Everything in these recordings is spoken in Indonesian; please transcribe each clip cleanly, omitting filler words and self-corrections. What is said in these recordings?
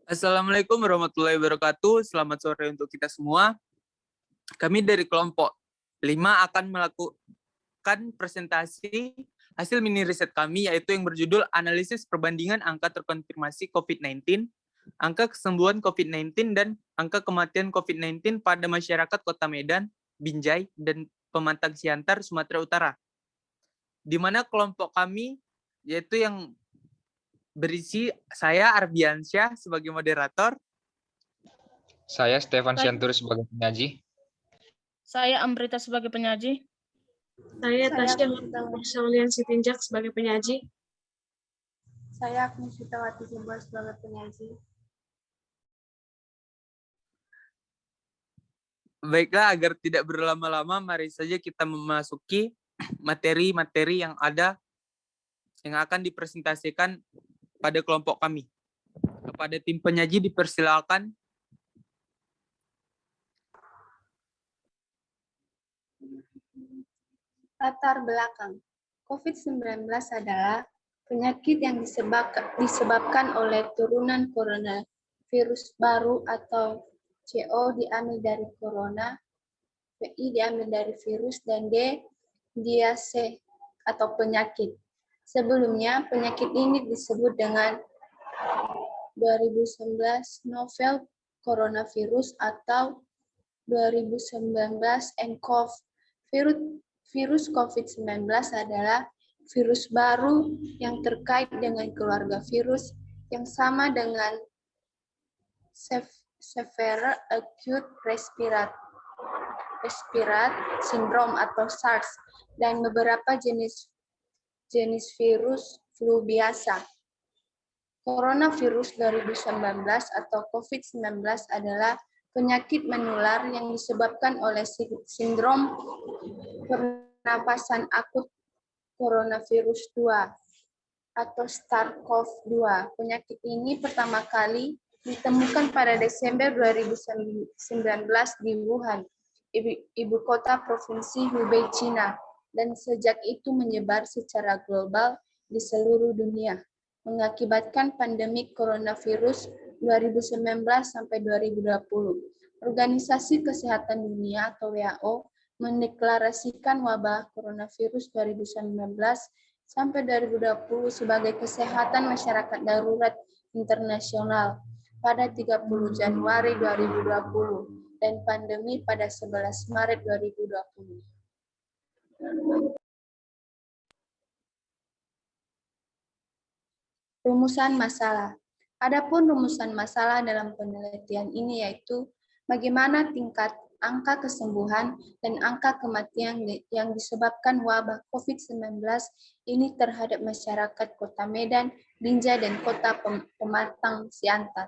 Assalamualaikum warahmatullahi wabarakatuh. Selamat sore untuk kita semua. Kami dari kelompok 5 akan melakukan presentasi hasil mini riset kami, yaitu yang berjudul Analisis Perbandingan Angka Terkonfirmasi COVID-19, Angka Kesembuhan COVID-19, dan Angka Kematian COVID-19 pada Masyarakat Kota Medan, Binjai, dan Pematang Siantar, Sumatera Utara. Di mana kelompok kami, yaitu yang berisi saya Arbiansyah sebagai moderator, Saya Stefan Sianturi sebagai penyaji. Saya Amrita sebagai penyaji. Saya Tasya Hussaulian Sitinjak sebagai penyaji. Saya Agnes Sitawati Jember sebagai penyaji. Baiklah, agar tidak berlama-lama, mari saja kita memasuki materi-materi yang ada, yang akan dipresentasikan pada kelompok kami. Kepada tim penyaji dipersilakan. Latar belakang. COVID-19 adalah penyakit yang disebabkan oleh turunan coronavirus baru atau CO diambil dari corona, VI diambil dari virus, dan D diase atau penyakit. Sebelumnya, penyakit ini disebut dengan 2019 novel coronavirus atau 2019 nCoV. Virus COVID-19 adalah virus baru yang terkait dengan keluarga virus yang sama dengan Severe Acute Respiratory Syndrome atau SARS dan beberapa jenis virus flu biasa. Coronavirus 2019 atau COVID-19 adalah penyakit menular yang disebabkan oleh sindrom pernapasan akut coronavirus 2 atau SARS-CoV-2. Penyakit ini pertama kali ditemukan pada Desember 2019 di Wuhan, ibu kota provinsi Hubei, Cina, dan sejak itu menyebar secara global di seluruh dunia, mengakibatkan pandemi coronavirus 2019 sampai 2020. Organisasi Kesehatan Dunia atau WHO mendeklarasikan wabah coronavirus 2019 sampai 2020 sebagai kesehatan masyarakat darurat internasional pada 30 Januari 2020 dan pandemi pada 11 Maret 2020. Rumusan masalah. Adapun rumusan masalah dalam penelitian ini yaitu bagaimana tingkat angka kesembuhan dan angka kematian yang disebabkan wabah COVID-19 ini terhadap masyarakat Kota Medan, Binjai, dan Kota Pematang Siantar.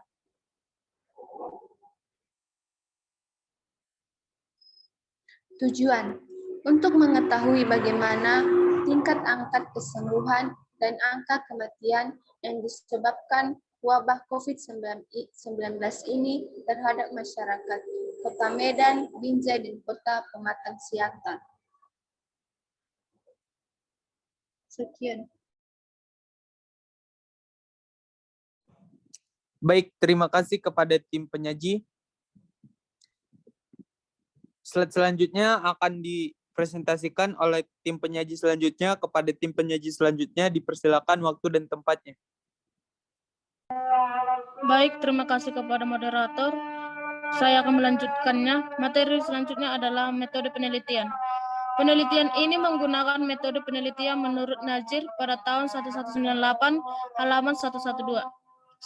Tujuan, untuk mengetahui bagaimana tingkat angka kesembuhan dan angka kematian yang disebabkan wabah COVID-19 ini terhadap masyarakat Kota Medan, Binjai, dan Kota Pematang Siantar. Sekian. Baik, terima kasih kepada tim penyaji. Slide selanjutnya akan dipresentasikan oleh tim penyaji selanjutnya. Kepada tim penyaji selanjutnya dipersilakan waktu dan tempatnya. Baik, terima kasih kepada moderator. Saya akan melanjutkannya. Materi selanjutnya adalah metode penelitian. Penelitian ini menggunakan metode penelitian menurut Najir pada tahun 1198 halaman 112.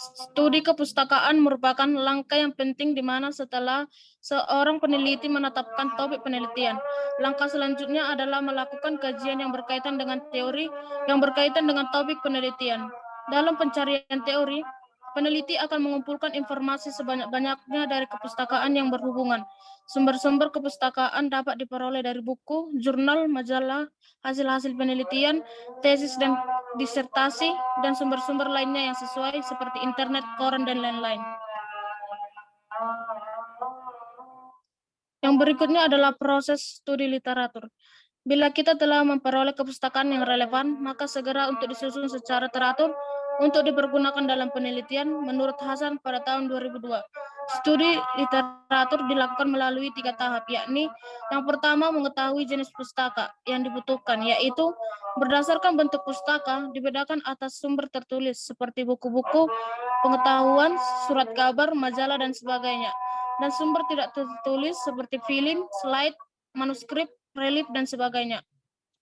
Studi kepustakaan merupakan langkah yang penting di mana setelah seorang peneliti menetapkan topik penelitian, langkah selanjutnya adalah melakukan kajian yang berkaitan dengan teori yang berkaitan dengan topik penelitian. Dalam pencarian teori, peneliti akan mengumpulkan informasi sebanyak-banyaknya dari kepustakaan yang berhubungan. Sumber-sumber kepustakaan dapat diperoleh dari buku, jurnal, majalah, hasil-hasil penelitian, tesis dan disertasi, dan sumber-sumber lainnya yang sesuai seperti internet, koran, dan lain-lain. Yang berikutnya adalah proses studi literatur. Bila kita telah memperoleh kepustakaan yang relevan, maka segera untuk disusun secara teratur untuk dipergunakan dalam penelitian menurut Hasan pada tahun 2002. Studi literatur dilakukan melalui 3 tahap, yakni yang pertama mengetahui jenis pustaka yang dibutuhkan, yaitu berdasarkan bentuk pustaka dibedakan atas sumber tertulis seperti buku-buku, pengetahuan, surat kabar, majalah, dan sebagainya, dan sumber tidak tertulis seperti film, slide, manuskrip, relief, dan sebagainya.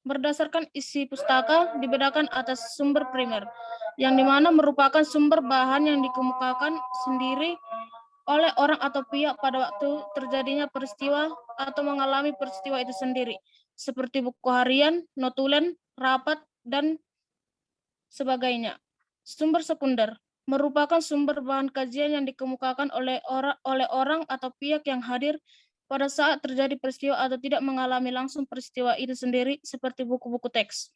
Berdasarkan isi pustaka dibedakan atas sumber primer, yang dimana merupakan sumber bahan yang dikemukakan sendiri oleh orang atau pihak pada waktu terjadinya peristiwa atau mengalami peristiwa itu sendiri, seperti buku harian, notulen, rapat, dan sebagainya. Sumber sekunder merupakan sumber bahan kajian yang dikemukakan oleh orang atau pihak yang hadir pada saat terjadi peristiwa atau tidak mengalami langsung peristiwa itu sendiri, seperti buku-buku teks.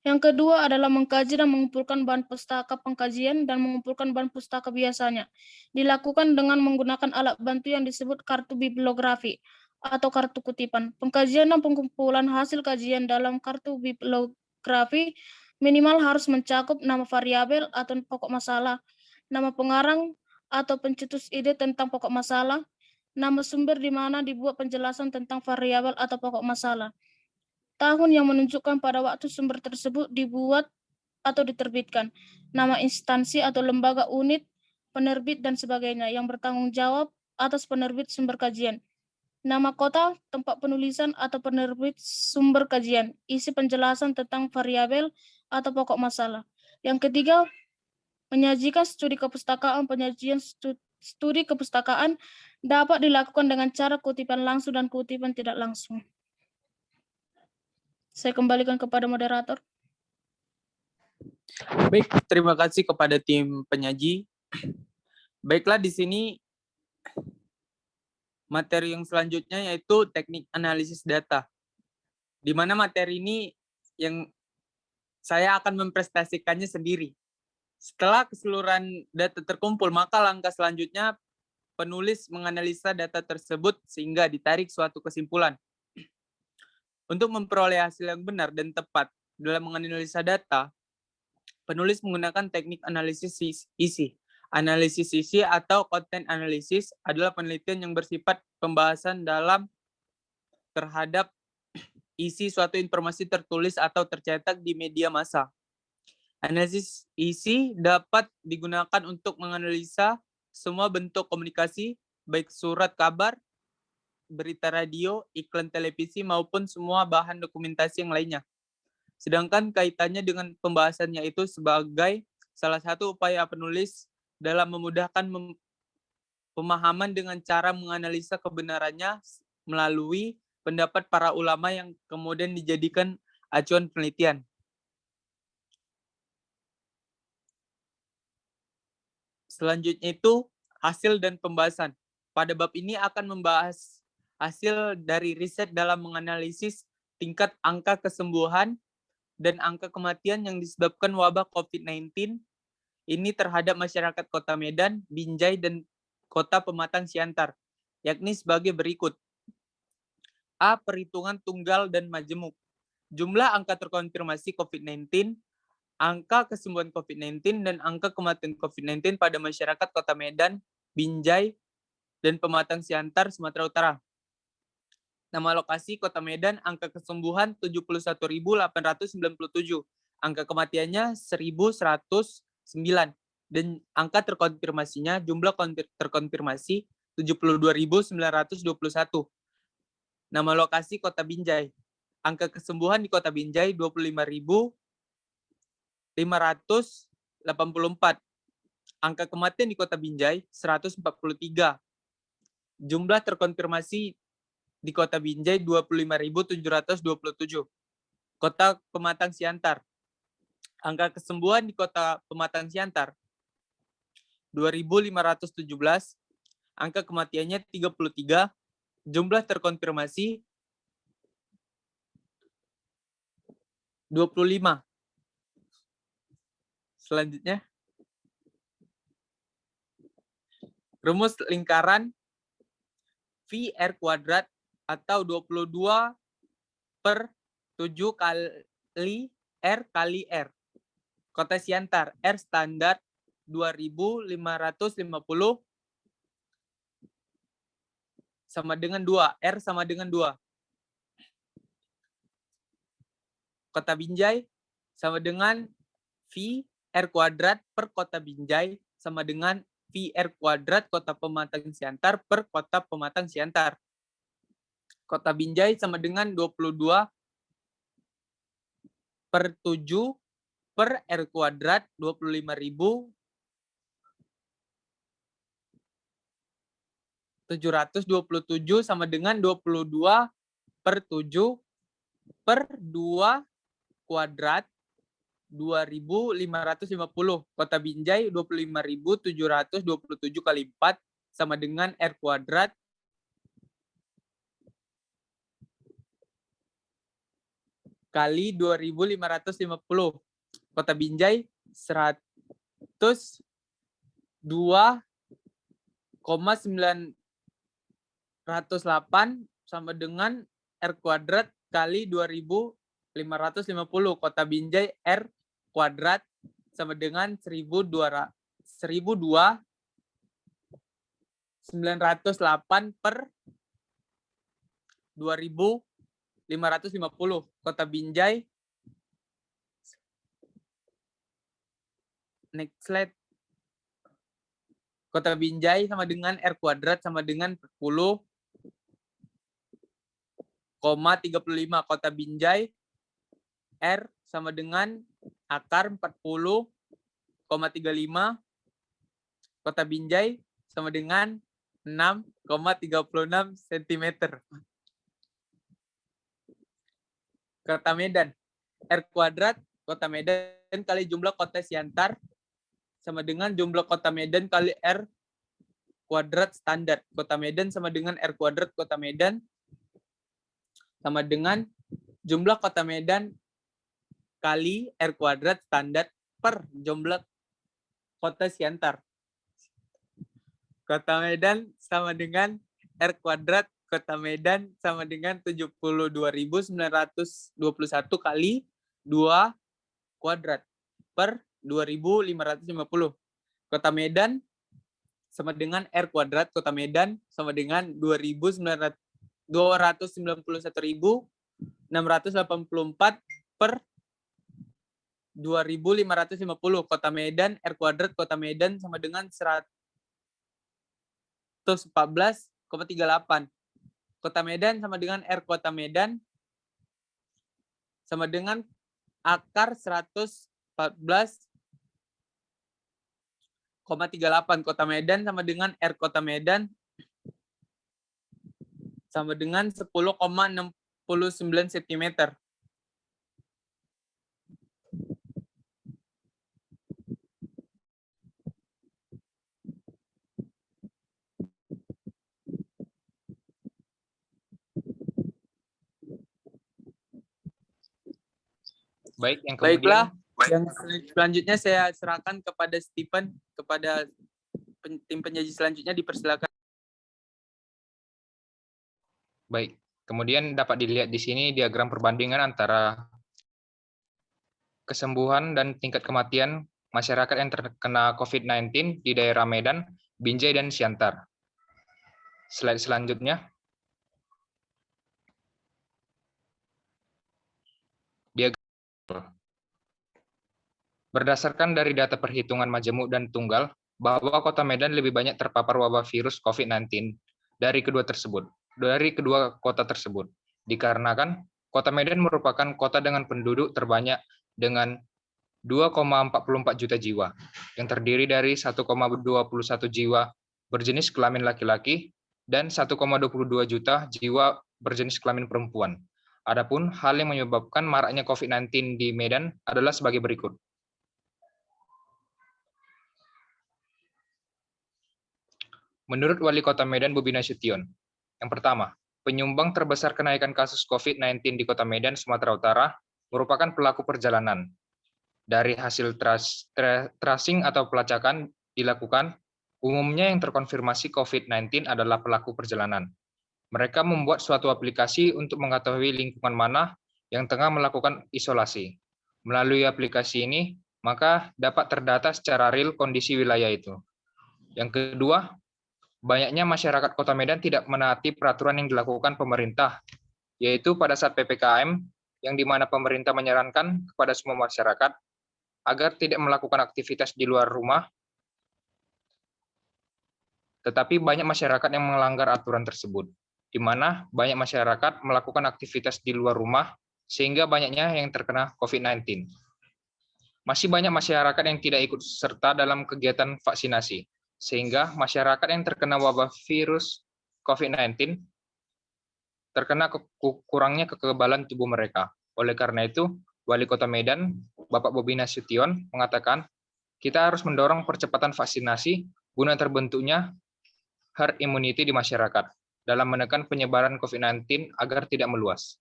Yang kedua adalah mengkaji dan mengumpulkan bahan pustaka pengkajian dan mengumpulkan bahan pustaka biasanya. Dilakukan dengan menggunakan alat bantu yang disebut kartu bibliografi atau kartu kutipan. Pengkajian dan pengumpulan hasil kajian dalam kartu bibliografi minimal harus mencakup nama variabel atau pokok masalah, nama pengarang atau pencetus ide tentang pokok masalah, nama sumber di mana dibuat penjelasan tentang variabel atau pokok masalah, tahun yang menunjukkan pada waktu sumber tersebut dibuat atau diterbitkan, nama instansi atau lembaga unit, penerbit, dan sebagainya yang bertanggung jawab atas penerbit sumber kajian, nama kota, tempat penulisan atau penerbit sumber kajian, isi penjelasan tentang variabel atau pokok masalah. Yang ketiga, menyajikan studi kepustakaan. Penyajian studi kepustakaan dapat dilakukan dengan cara kutipan langsung dan kutipan tidak langsung. Saya kembalikan kepada moderator. Baik, terima kasih kepada tim penyaji. Baiklah, di sini materi yang selanjutnya yaitu teknik analisis data. Di mana materi ini yang saya akan mempresentasikannya sendiri. Setelah keseluruhan data terkumpul, maka langkah selanjutnya penulis menganalisa data tersebut sehingga ditarik suatu kesimpulan. Untuk memperoleh hasil yang benar dan tepat dalam menganalisa data, penulis menggunakan teknik analisis isi. Analisis isi atau content analysis adalah penelitian yang bersifat pembahasan dalam terhadap isi suatu informasi tertulis atau tercetak di media massa. Analisis isi dapat digunakan untuk menganalisa semua bentuk komunikasi, baik surat kabar, berita radio, iklan televisi, maupun semua bahan dokumentasi yang lainnya. Sedangkan kaitannya dengan pembahasannya itu sebagai salah satu upaya penulis dalam memudahkan pemahaman dengan cara menganalisa kebenarannya melalui pendapat para ulama yang kemudian dijadikan acuan penelitian. Selanjutnya itu hasil dan pembahasan. Pada bab ini akan membahas hasil dari riset dalam menganalisis tingkat angka kesembuhan dan angka kematian yang disebabkan wabah COVID-19 ini terhadap masyarakat Kota Medan, Binjai, dan Kota Pematang Siantar, yakni sebagai berikut. A. Perhitungan tunggal dan majemuk. Jumlah angka terkonfirmasi COVID-19, angka kesembuhan COVID-19, dan angka kematian COVID-19 pada masyarakat Kota Medan, Binjai, dan Pematang Siantar, Sumatera Utara. Nama lokasi Kota Medan, angka kesembuhan 71.897, angka kematiannya 1.109, dan angka terkonfirmasinya, jumlah terkonfirmasi 72.921. Nama lokasi Kota Binjai, angka kesembuhan di Kota Binjai 25.584, angka kematian di Kota Binjai 143, jumlah terkonfirmasi di Kota Binjai 25.727. Kota Pematang Siantar, angka kesembuhan di Kota Pematang Siantar 2.517, angka kematiannya 33, jumlah terkonfirmasi 25. Selanjutnya, rumus lingkaran VR kuadrat atau 22/7 R kali R. Kota Siantar, R standar 2.550 sama dengan 2. R sama dengan 2. Kota Binjai sama dengan V R kuadrat per Kota Binjai sama dengan V R kuadrat Kota Pematang Siantar per Kota Pematang Siantar. Kota Binjai sama dengan 22 per 7 per R kuadrat 25.727 sama dengan 22 per 7 per 2 kuadrat 2.550. Kota Binjai 25.727 kali 4 sama dengan R kuadrat kali 2.550. Kota Binjai 102,908 sama dengan R kuadrat kali 2.550. Kota Binjai R kuadrat sama dengan 102,908 per 2.550. Kota Binjai, next slide. Kota Binjai sama dengan R kuadrat sama dengan 40,35. Kota Binjai R sama dengan akar 40,35. Kota Binjai sama dengan 6,36 cm. Kota Medan, R kuadrat Kota Medan kali jumlah Kota Siantar sama dengan jumlah Kota Medan kali R kuadrat standar. Kota Medan sama dengan R kuadrat Kota Medan sama dengan jumlah Kota Medan kali R kuadrat standar per jumlah Kota Siantar. Kota Medan sama dengan R kuadrat Kota Medan sama dengan 72.921 kali 2 kuadrat per 2.550. Kota Medan sama dengan R kuadrat Kota Medan sama dengan 291.684 per 2.550. Kota Medan R kuadrat Kota Medan sama dengan 114,38. Kota Medan sama dengan R Kota Medan sama dengan akar 114,38. Kota Medan sama dengan R Kota Medan sama dengan 10,69 cm. Baik, yang kemudian Baiklah, yang selanjutnya saya serahkan kepada Stephen, kepada tim penyaji selanjutnya, dipersilakan. baik. Kemudian dapat dilihat di sini diagram perbandingan antara kesembuhan dan tingkat kematian masyarakat yang terkena COVID-19 di daerah Medan, Binjai, dan Siantar. Slide selanjutnya. Berdasarkan dari data perhitungan majemuk dan tunggal, bahwa Kota Medan lebih banyak terpapar wabah virus COVID-19 dari kedua kota tersebut. Dikarenakan Kota Medan merupakan kota dengan penduduk terbanyak dengan 2,44 juta jiwa, yang terdiri dari 1,21 jiwa berjenis kelamin laki-laki dan 1,22 juta jiwa berjenis kelamin perempuan. Adapun hal yang menyebabkan maraknya COVID-19 di Medan adalah sebagai berikut. Menurut Wali Kota Medan Bobi Nasution, yang pertama, penyumbang terbesar kenaikan kasus COVID-19 di Kota Medan, Sumatera Utara merupakan pelaku perjalanan. Dari hasil tracing atau pelacakan dilakukan, umumnya yang terkonfirmasi COVID-19 adalah pelaku perjalanan. Mereka membuat suatu aplikasi untuk mengetahui lingkungan mana yang tengah melakukan isolasi. Melalui aplikasi ini, maka dapat terdata secara real kondisi wilayah itu. Yang kedua, banyaknya masyarakat Kota Medan tidak menaati peraturan yang dilakukan pemerintah, yaitu pada saat PPKM, yang di mana pemerintah menyarankan kepada semua masyarakat agar tidak melakukan aktivitas di luar rumah, tetapi banyak masyarakat yang melanggar aturan tersebut, di mana banyak masyarakat melakukan aktivitas di luar rumah, sehingga banyaknya yang terkena COVID-19. Masih banyak masyarakat yang tidak ikut serta dalam kegiatan vaksinasi, sehingga masyarakat yang terkena wabah virus COVID-19 terkena kurangnya kekebalan tubuh mereka. Oleh karena itu, Wali Kota Medan, Bapak Bobi Nasution, mengatakan, kita harus mendorong percepatan vaksinasi guna terbentuknya herd immunity di masyarakat dalam menekan penyebaran COVID-19 agar tidak meluas.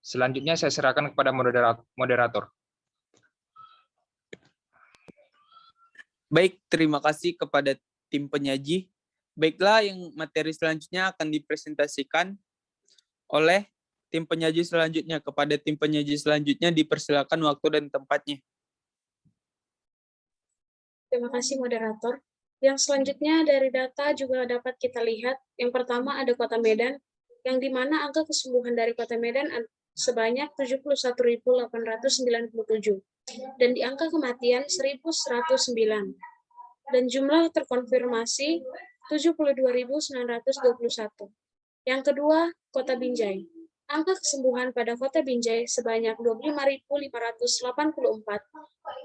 Selanjutnya saya serahkan kepada moderator. Baik, terima kasih kepada tim penyaji. Baiklah, yang materi selanjutnya akan dipresentasikan oleh tim penyaji selanjutnya. Kepada tim penyaji selanjutnya dipersilakan waktu dan tempatnya. Terima kasih moderator. Yang selanjutnya dari data juga dapat kita lihat. Yang pertama ada Kota Medan, yang di mana angka kesembuhan dari Kota Medan sebanyak 71.897 dan di angka kematian 1.109 dan jumlah terkonfirmasi 72.921. Yang kedua, Kota Binjai. Angka kesembuhan pada Kota Binjai sebanyak 25.584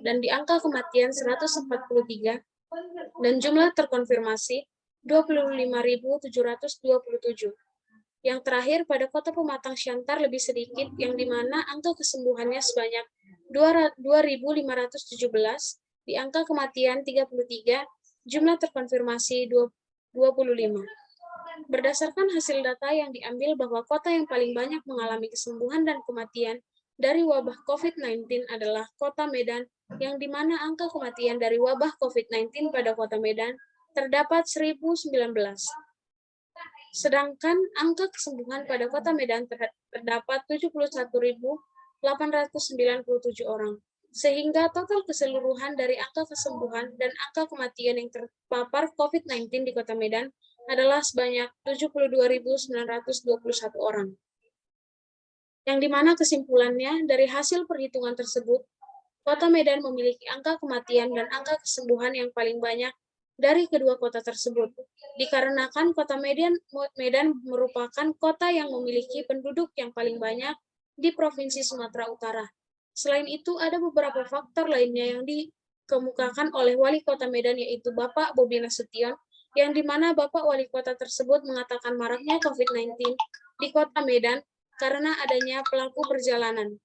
dan di angka kematian 143 dan jumlah terkonfirmasi 25.727. Yang terakhir pada Kota Pematang Siantar lebih sedikit, yang di mana angka kesembuhannya sebanyak 2.517, di angka kematian 33, jumlah terkonfirmasi 25. Berdasarkan hasil data yang diambil bahwa kota yang paling banyak mengalami kesembuhan dan kematian dari wabah COVID-19 adalah Kota Medan, yang di mana angka kematian dari wabah COVID-19 pada Kota Medan terdapat 1.019. Sedangkan angka kesembuhan pada Kota Medan terdapat 71.897 orang. Sehingga total keseluruhan dari angka kesembuhan dan angka kematian yang terpapar COVID-19 di Kota Medan adalah sebanyak 72.921 orang. Yang dimana kesimpulannya dari hasil perhitungan tersebut, Kota Medan memiliki angka kematian dan angka kesembuhan yang paling banyak dari kedua kota tersebut, dikarenakan Kota Medan merupakan kota yang memiliki penduduk yang paling banyak di Provinsi Sumatera Utara. Selain itu, ada beberapa faktor lainnya yang dikemukakan oleh Wali Kota Medan, yaitu Bapak Bobi Nasution, yang dimana Bapak Wali Kota tersebut mengatakan maraknya COVID-19 di Kota Medan karena adanya pelaku perjalanan.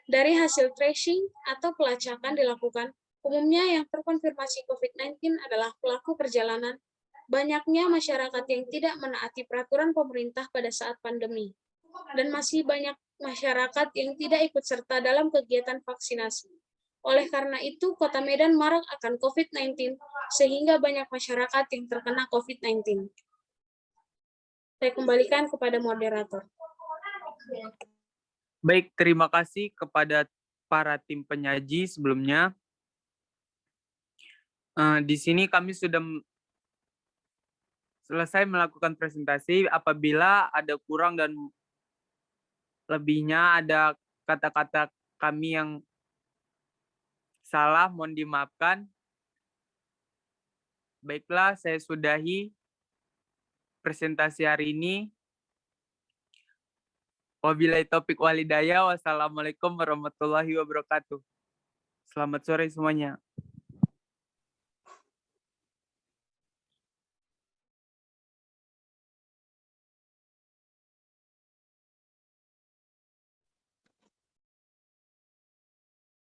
Dari hasil tracing atau pelacakan dilakukan, umumnya yang terkonfirmasi COVID-19 adalah pelaku perjalanan, banyaknya masyarakat yang tidak menaati peraturan pemerintah pada saat pandemi, dan masih banyak masyarakat yang tidak ikut serta dalam kegiatan vaksinasi. Oleh karena itu, Kota Medan marak akan COVID-19, sehingga banyak masyarakat yang terkena COVID-19. Saya kembalikan kepada moderator. Baik, terima kasih kepada para tim penyaji sebelumnya. Di sini kami sudah selesai melakukan presentasi. Apabila ada kurang dan lebihnya, ada kata-kata kami yang salah, mohon dimaafkan. Baiklah, saya sudahi presentasi hari ini. Wabillahi taufik walhidayah. Wassalamualaikum warahmatullahi wabarakatuh. Selamat sore semuanya.